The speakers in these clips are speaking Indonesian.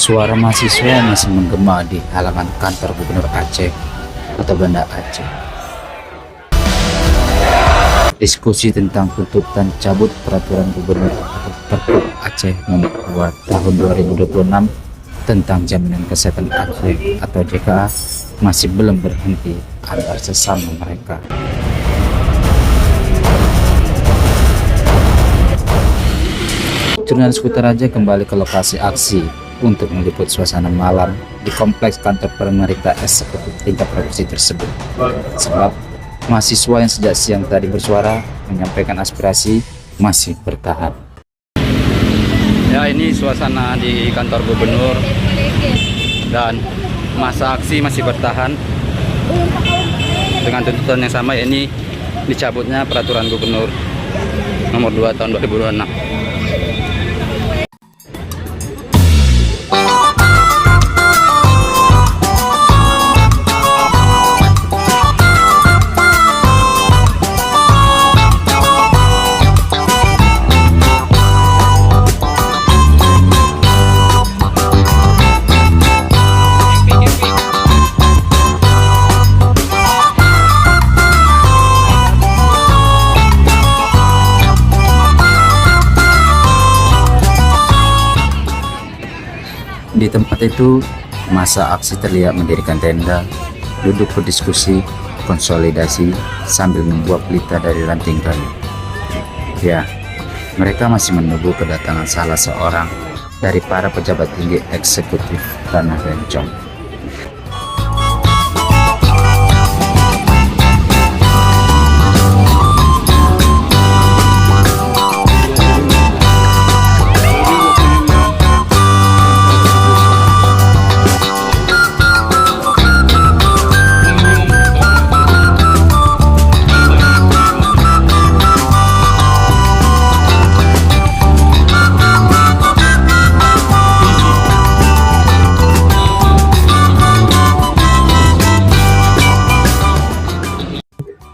Suara mahasiswa yang masih menggema di halaman kantor Gubernur Aceh atau Banda Aceh. Diskusi tentang tuntutan cabut peraturan Gubernur atau Pergub Aceh Nomor 2 Tahun 2026 tentang Jaminan Kesehatan Aceh atau JKA masih belum berhenti antar sesama mereka. Jurnalis Putar Aceh kembali ke lokasi aksi untuk meliput suasana malam di kompleks kantor pemerintah eksekutif tingkat provinsi tersebut. Sebab mahasiswa yang sejak siang tadi bersuara menyampaikan aspirasi masih bertahan. Ya, ini suasana di kantor gubernur dan masa aksi masih bertahan dengan tuntutan yang sama, ini dicabutnya peraturan gubernur nomor 2 tahun 2026. Di tempat itu, masa aksi terlihat mendirikan tenda, duduk berdiskusi, konsolidasi, sambil membuat pelita dari ranting kayu. Ya, mereka masih menunggu kedatangan salah seorang dari para pejabat tinggi eksekutif Tanah Rencong.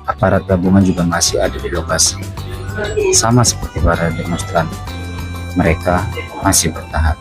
Aparat gabungan juga masih ada di lokasi. Sama seperti para demonstran, mereka masih bertahan.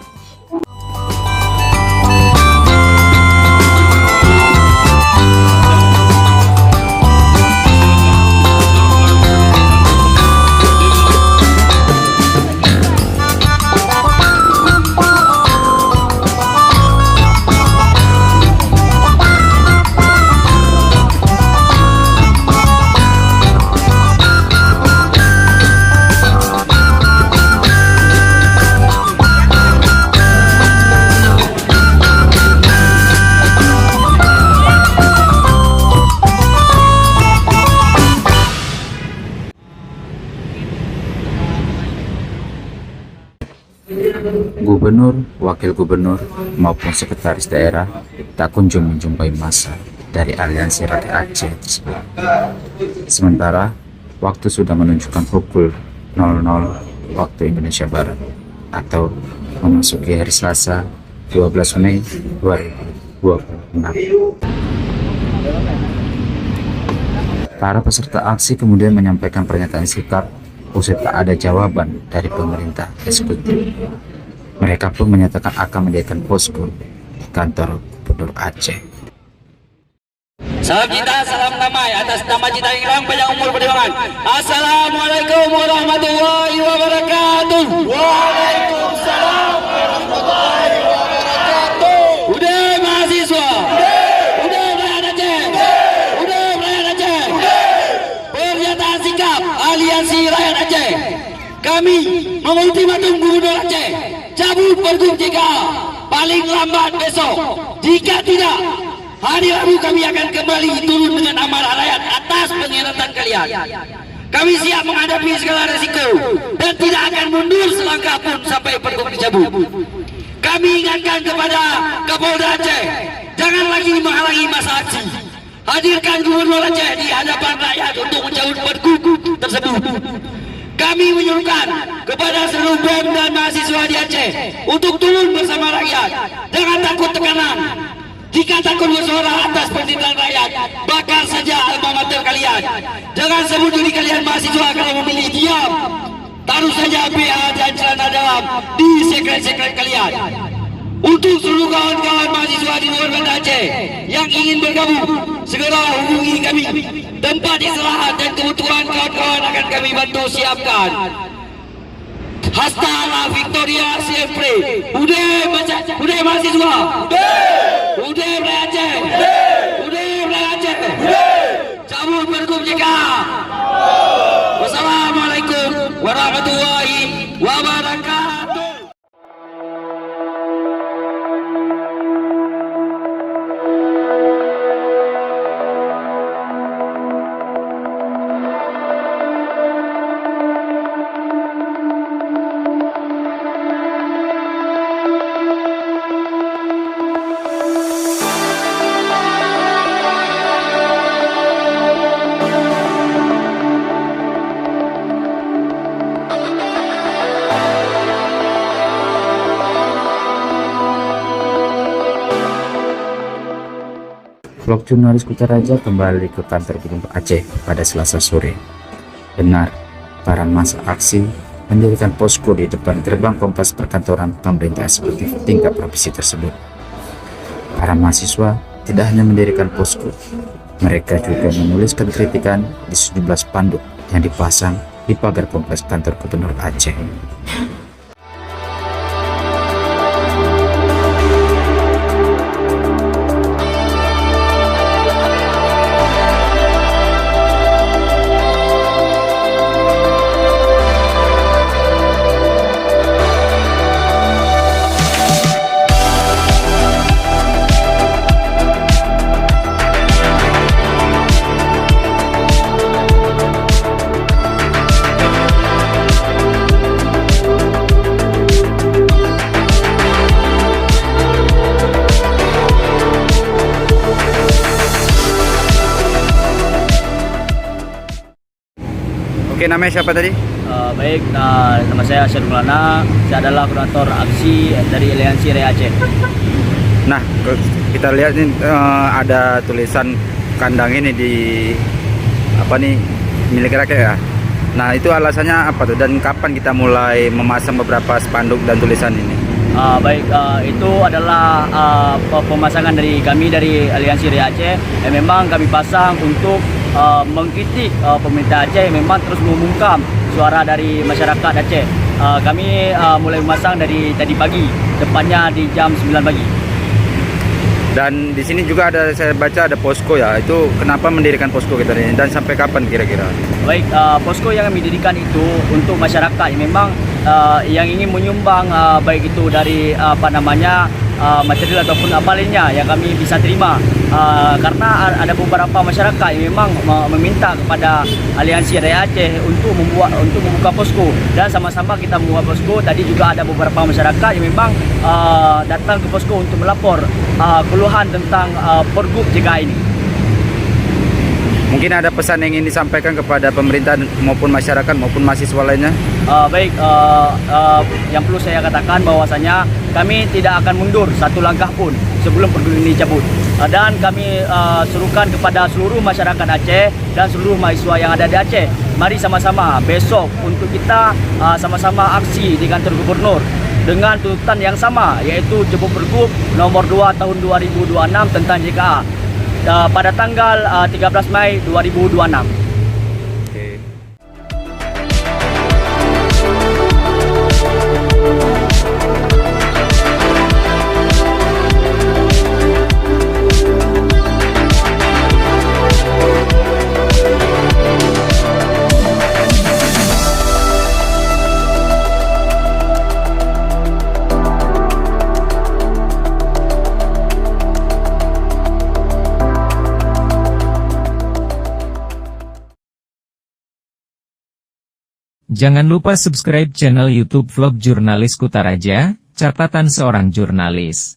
Gubernur, wakil gubernur, maupun sekretaris daerah tak kunjung menjumpai massa dari Aliansi Rakyat Aceh tersebut. Sementara, waktu sudah menunjukkan pukul 00 waktu Indonesia Barat atau memasuki hari Selasa 12 Mei 2026. Para peserta aksi kemudian menyampaikan pernyataan sikap usai tak ada jawaban dari pemerintah eksekutif. Mereka pun menyatakan akan mendirikan posko di kantor Gubernur Aceh. Salam cinta, salam damai atas nama cita hilang panjang umur perjuangan. Assalamualaikum warahmatullahi wabarakatuh. Waalaikumsalam warahmatullahi wabarakatuh. Udah mahasiswa, udah rakyat Aceh, udah rakyat Aceh. Pernyataan sikap Aliansi Rakyat Aceh. Kami mengultimatum Gubernur Aceh, cabut Pergub JKA paling lambat besok. Jika tidak, hari Rabu kami akan kembali turun dengan amarah rakyat atas pengkhianatan kalian. Kami siap menghadapi segala resiko dan tidak akan mundur selangkah pun sampai Pergub dicabut. Kami ingatkan kepada Kapolda Aceh, hadirkan Gubernur Aceh di hadapan rakyat untuk mencabut pergub tersebut. Kami menyuruhkan kepada seluruh BEM dan mahasiswa di Aceh untuk turun bersama rakyat. Jangan takut tekanan. Jika takut bersuara atas penderitaan rakyat, bakar saja alma mater kalian. Jangan sebut diri kalian mahasiswa kalau memilih diam. Taruh saja BH dan celana dalam di sekret-sekret kalian. Untuk seluruh kawan-kawan mahasiswa di luar Banda Aceh yang ingin bergabung, segera hubungi kami. Tempat istirahat dan kebutuhan kawan-kawan akan kami bantu siapkan. Hasta la Victoria siempre. Udah mahasiswa. Udah Banda Aceh. Udah Banda Aceh. Cabut pergub JK. Wassalamualaikum warahmatullahi wabarakatuh. Vlog jurnalis Kutaraja kembali ke kantor Gubernur Aceh pada Selasa sore. Benar, para massa aksi mendirikan posko di depan gerbang kompleks perkantoran pemerintah eksekutif tingkat provinsi tersebut. Para mahasiswa tidak hanya mendirikan posko, mereka juga menuliskan kritikan di sejumlah spanduk yang dipasang di pagar kompleks kantor Gubernur Aceh. Oke, namanya siapa tadi? Baik, nama saya Asyad Mulana. Saya adalah koordinator aksi dari Aliansi Rakyat Aceh. Nah, kita lihat ini ada tulisan kandang ini di apa nih, milik rakyat ya. Nah, itu alasannya apa tuh, dan kapan kita mulai memasang beberapa spanduk dan tulisan ini? Baik, itu adalah pemasangan dari kami dari Aliansi Rakyat Aceh. Memang kami pasang untuk mengkritik pemerintah Aceh yang memang terus membungkam suara dari masyarakat Aceh. Kami mulai memasang dari tadi pagi, tepatnya di jam 9 pagi. Dan di sini juga ada, saya baca ada posko ya. Itu kenapa mendirikan posko kita ini dan sampai kapan kira-kira? Baik, posko yang kami dirikan itu untuk masyarakat yang memang yang ingin menyumbang baik itu dari material ataupun apa lainnya yang kami bisa terima, karena ada beberapa masyarakat yang memang meminta kepada Aliansi Rakyat Aceh untuk membuka posko, dan sama-sama kita membuat posko. Tadi juga ada beberapa masyarakat yang memang datang ke posko untuk melapor keluhan tentang pergub JK ini. Mungkin ada pesan yang ingin disampaikan kepada pemerintah maupun masyarakat maupun mahasiswa lainnya? Baik, yang perlu saya katakan bahwasanya kami tidak akan mundur satu langkah pun sebelum pergub ini dicabut. Dan kami serukan kepada seluruh masyarakat Aceh dan seluruh mahasiswa yang ada di Aceh, mari sama-sama besok untuk kita sama-sama aksi di kantor gubernur dengan tuntutan yang sama, yaitu jebuk pergub nomor 2 tahun 2026 tentang JKA pada tanggal 13 Mei 2026. Jangan lupa subscribe channel YouTube Vlog Jurnalis Kutaraja, catatan seorang jurnalis.